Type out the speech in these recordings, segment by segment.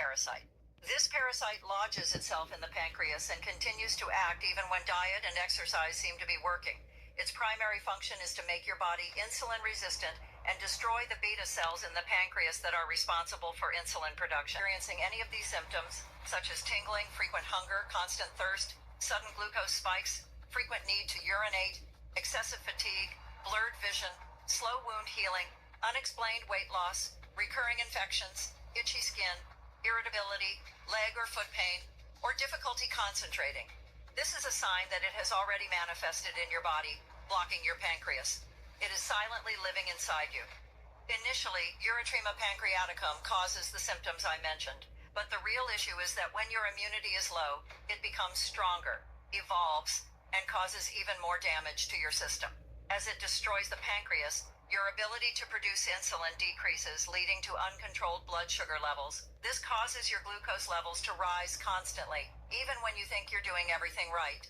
parasite. This parasite lodges itself in the pancreas and continues to act even when diet and exercise seem to be working. Its primary function is to make your body insulin resistant and destroy the beta cells in the pancreas that are responsible for insulin production. Experiencing any of these symptoms, such as tingling, frequent hunger, constant thirst, sudden glucose spikes, frequent need to urinate, excessive fatigue, blurred vision, slow wound healing, unexplained weight loss, recurring infections, itchy skin, irritability, leg or foot pain, or difficulty concentrating. This is a sign that it has already manifested in your body, blocking your pancreas. It is silently living inside you. Initially, Erythrema pancreaticum causes the symptoms I mentioned, but the real issue is that when your immunity is low, it becomes stronger, evolves, and causes even more damage to your system. As it destroys the pancreas, your ability to produce insulin decreases, leading to uncontrolled blood sugar levels. This causes your glucose levels to rise constantly, even when you think you're doing everything right.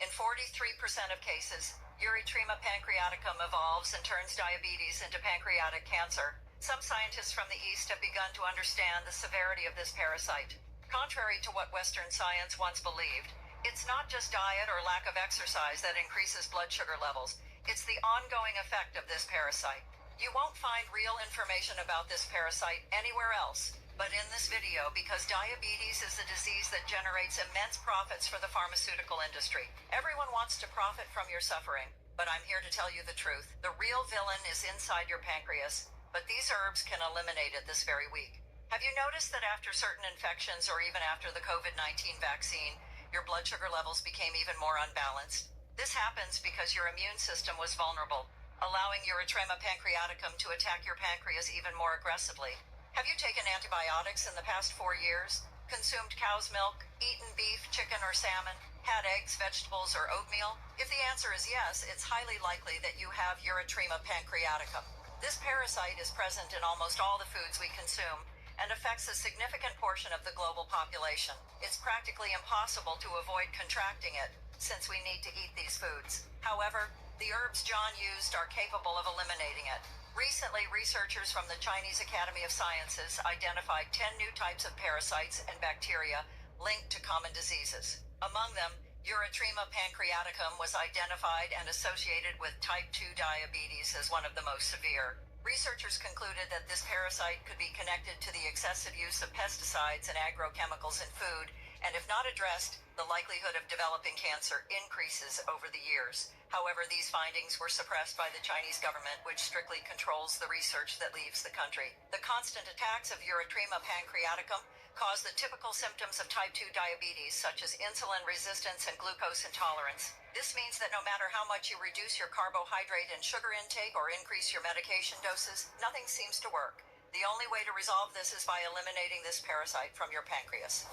In 43% of cases, Erythrema pancreaticum evolves and turns diabetes into pancreatic cancer. Some scientists from the East have begun to understand the severity of this parasite. Contrary to what Western science once believed, it's not just diet or lack of exercise that increases blood sugar levels. It's the ongoing effect of this parasite. You won't find real information about this parasite anywhere else, but in this video, because diabetes is a disease that generates immense profits for the pharmaceutical industry. Everyone wants to profit from your suffering, but I'm here to tell you the truth. The real villain is inside your pancreas, but these herbs can eliminate it this very week. Have you noticed that after certain infections or even after the COVID-19 vaccine, your blood sugar levels became even more unbalanced? This happens because your immune system was vulnerable, allowing Erythrema pancreaticum to attack your pancreas even more aggressively. Have you taken antibiotics in the past 4 years? Consumed cow's milk? Eaten beef, chicken, or salmon? Had eggs, vegetables, or oatmeal? If the answer is yes, it's highly likely that you have Erythrema pancreaticum. This parasite is present in almost all the foods we consume and affects a significant portion of the global population. It's practically impossible to avoid contracting it, since we need to eat these foods. However, the herbs John used are capable of eliminating it. Recently, researchers from the Chinese Academy of Sciences identified 10 new types of parasites and bacteria linked to common diseases. Among them, Erythrema pancreaticum was identified and associated with type 2 diabetes as one of the most severe. Researchers concluded that this parasite could be connected to the excessive use of pesticides and agrochemicals in food, and if not addressed, the likelihood of developing cancer increases over the years. However, these findings were suppressed by the Chinese government, which strictly controls the research that leaves the country. The constant attacks of Erythrema pancreaticum cause the typical symptoms of type 2 diabetes, such as insulin resistance and glucose intolerance. This means that no matter how much you reduce your carbohydrate and sugar intake or increase your medication doses, nothing seems to work. The only way to resolve this is by eliminating this parasite from your pancreas.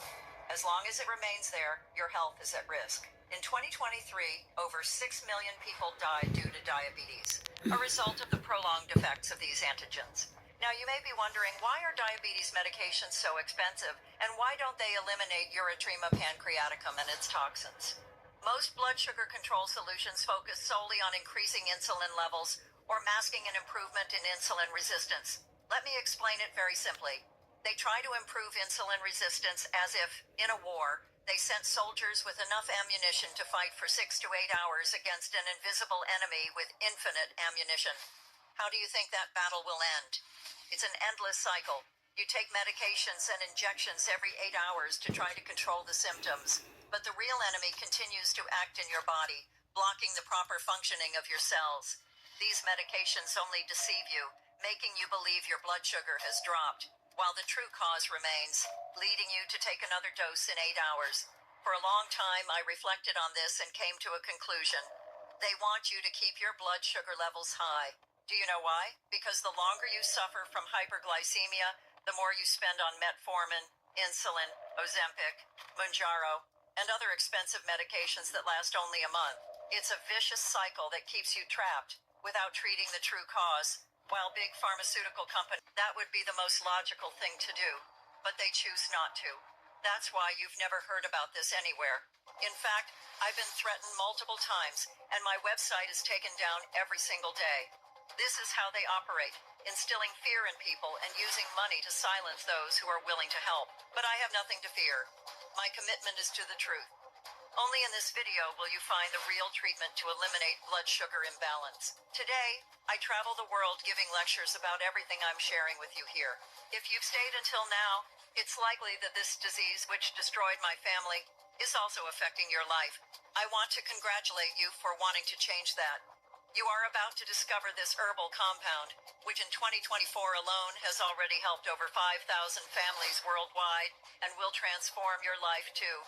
As long as it remains there, your health is at risk. In 2023, over 6 million people died due to diabetes, a result of the prolonged effects of these antigens. Now, you may be wondering, why are diabetes medications so expensive, and why don't they eliminate Erythrema pancreaticum and its toxins? Most blood sugar control solutions focus solely on increasing insulin levels or masking an improvement in insulin resistance. Let me explain it very simply. They try to improve insulin resistance as if, in a war, they sent soldiers with enough ammunition to fight for 6 to 8 hours against an invisible enemy with infinite ammunition. How do you think that battle will end? It's an endless cycle. You take medications and injections every 8 hours to try to control the symptoms, but the real enemy continues to act in your body, blocking the proper functioning of your cells. These medications only deceive you, making you believe your blood sugar has dropped, while the true cause remains, leading you to take another dose in 8 hours. For a long time, I reflected on this and came to a conclusion. They want you to keep your blood sugar levels high. Do you know why? Because the longer you suffer from hyperglycemia, the more you spend on metformin, insulin, Ozempic, Mounjaro, and other expensive medications that last only a month. It's a vicious cycle that keeps you trapped without treating the true cause. While big pharmaceutical companies, that would be the most logical thing to do, but they choose not to. That's why you've never heard about this anywhere. In fact, I've been threatened multiple times, and my website is taken down every single day. This is how they operate. instilling fear in people and using money to silence those who are willing to help. But I have nothing to fear. My commitment is to the truth. Only in this video will you find the real treatment to eliminate blood sugar imbalance. Today, I travel the world giving lectures about everything I'm sharing with you here. If you've stayed until now, it's likely that this disease, which destroyed my family, is also affecting your life. I want to congratulate you for wanting to change that. You are about to discover this herbal compound, which in 2024 alone has already helped over 5,000 families worldwide and will transform your life too.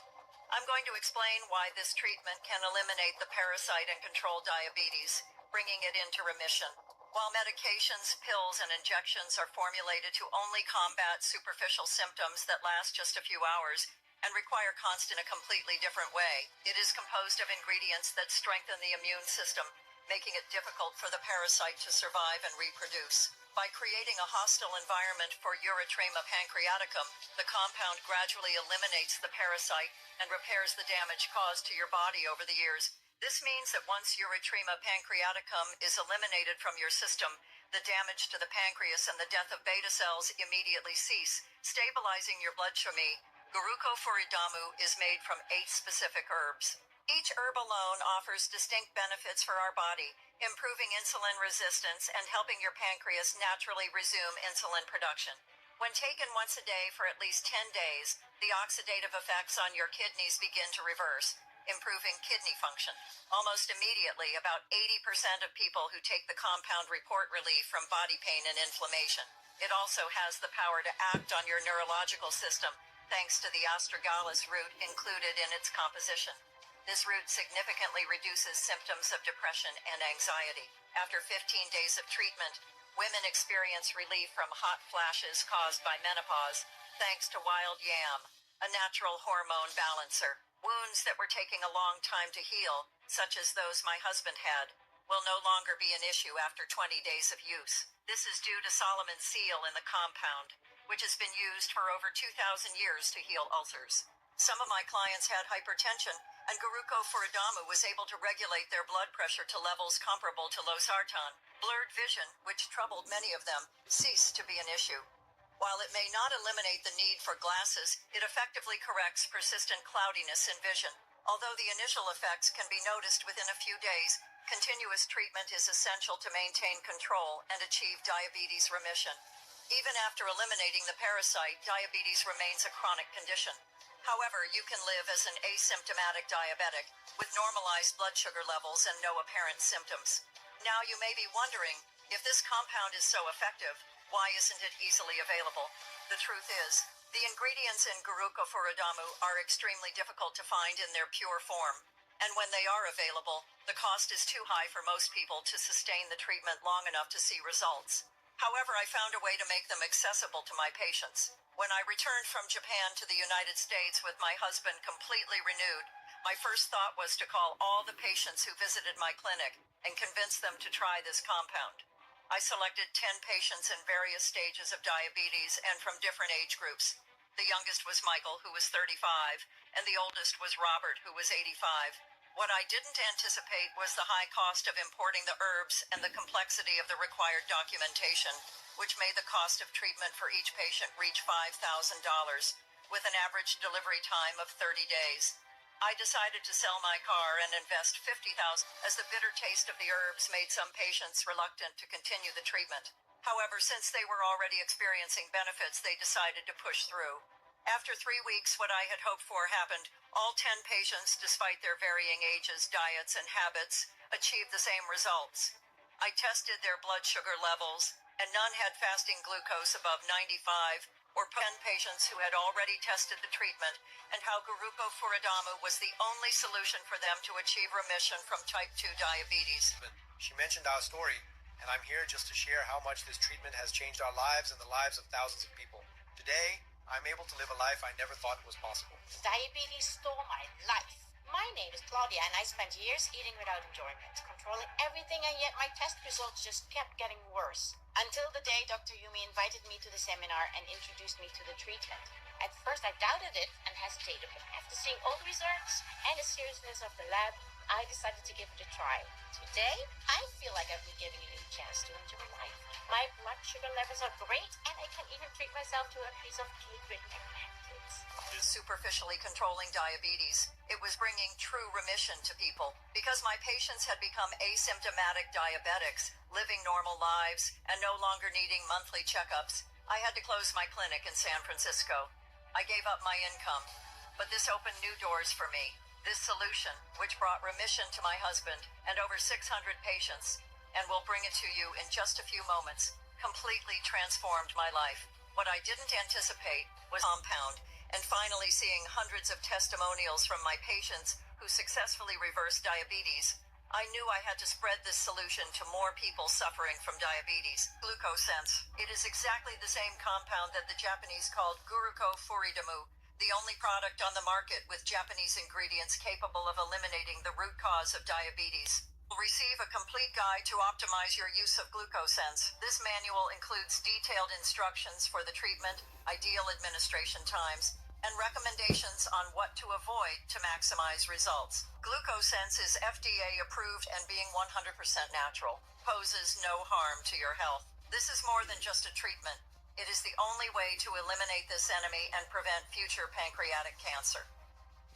I'm going to explain why this treatment can eliminate the parasite and control diabetes, bringing it into remission. While medications, pills, and injections are formulated to only combat superficial symptoms that last just a few hours and require constant a completely different way, it is composed of ingredients that strengthen the immune system, making it difficult for the parasite to survive and reproduce. By creating a hostile environment for Erythrema pancreaticum, the compound gradually eliminates the parasite and repairs the damage caused to your body over the years. This means that once Erythrema pancreaticum is eliminated from your system, the damage to the pancreas and the death of beta cells immediately cease, stabilizing your blood sugar. Guruko Furidamu is made from 8 specific herbs. Each herb alone offers distinct benefits for our body, improving insulin resistance and helping your pancreas naturally resume insulin production. When taken once a day for at least 10 days, the oxidative effects on your kidneys begin to reverse, improving kidney function. Almost immediately, about 80% of people who take the compound report relief from body pain and inflammation. It also has the power to act on your neurological system, thanks to the astragalus root included in its composition. This root significantly reduces symptoms of depression and anxiety. After 15 days of treatment, women experience relief from hot flashes caused by menopause, thanks to wild yam, a natural hormone balancer. Wounds that were taking a long time to heal, such as those my husband had, will no longer be an issue after 20 days of use. This is due to Solomon's seal in the compound, which has been used for over 2,000 years to heal ulcers. Some of my clients had hypertension, and Guruko Furidamu was able to regulate their blood pressure to levels comparable to losartan. Blurred vision, which troubled many of them, ceased to be an issue. While it may not eliminate the need for glasses, it effectively corrects persistent cloudiness in vision. Although the initial effects can be noticed within a few days, continuous treatment is essential to maintain control and achieve diabetes remission. Even after eliminating the parasite, diabetes remains a chronic condition. However, you can live as an asymptomatic diabetic, with normalized blood sugar levels and no apparent symptoms. Now you may be wondering, if this compound is so effective, why isn't it easily available? The truth is, the ingredients in Guruko Furidamu are extremely difficult to find in their pure form. And when they are available, the cost is too high for most people to sustain the treatment long enough to see results. However, I found a way to make them accessible to my patients. When I returned from Japan to the United States with my husband completely renewed, my first thought was to call all the patients who visited my clinic and convince them to try this compound. I selected 10 patients in various stages of diabetes and from different age groups. The youngest was Michael, who was 35, and the oldest was Robert, who was 85. What I didn't anticipate was the high cost of importing the herbs and the complexity of the required documentation, which made the cost of treatment for each patient reach $5,000, with an average delivery time of 30 days. I decided to sell my car and invest $50,000 as the bitter taste of the herbs made some patients reluctant to continue the treatment. However, since they were already experiencing benefits, they decided to push through. After 3 weeks, what I had hoped for happened. All 10 patients, despite their varying ages, diets, and habits, achieved the same results. I tested their blood sugar levels, and none had fasting glucose above 95, or 10 patients who had already tested the treatment, and how Guruko Furidamu was the only solution for them to achieve remission from type 2 diabetes. She mentioned our story, and I'm here just to share how much this treatment has changed our lives and the lives of thousands of people. Today, I'm able to live a life I never thought was possible. Diabetes stole my life. My name is Claudia, and I spent years eating without enjoyment, controlling everything, and yet my test results just kept getting worse. Until the day Dr. Yumi invited me to the seminar and introduced me to the treatment. At first I doubted it and hesitated, but after seeing all the results and the seriousness of the lab, I decided to give it a try. Today, I feel like I've been given a new chance to enjoy life. My blood sugar levels are great, and I can even treat myself to a piece of cake with my grandkids. Superficially controlling diabetes, it was bringing true remission to people. Because my patients had become asymptomatic diabetics, living normal lives, and no longer needing monthly checkups, I had to close my clinic in San Francisco. I gave up my income, but this opened new doors for me. This solution, which brought remission to my husband and over 600 patients, and will bring it to you in just a few moments, completely transformed my life. What I didn't anticipate was compound, and finally seeing hundreds of testimonials from my patients who successfully reversed diabetes, I knew I had to spread this solution to more people suffering from diabetes. GlucoSense. It is exactly the same compound that the Japanese called Guruko Furidamu, the only product on the market with Japanese ingredients capable of eliminating the root cause of diabetes. You'll receive a complete guide to optimize your use of GlucoSense. This manual includes detailed instructions for the treatment, ideal administration times, and recommendations on what to avoid to maximize results. GlucoSense is FDA approved and being 100% natural, poses no harm to your health. This is more than just a treatment. It is the only way to eliminate this enemy and prevent future pancreatic cancer.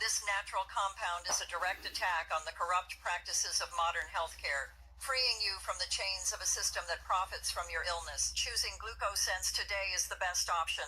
This natural compound is a direct attack on the corrupt practices of modern healthcare, freeing you from the chains of a system that profits from your illness. Choosing GlucoSense today is the best option.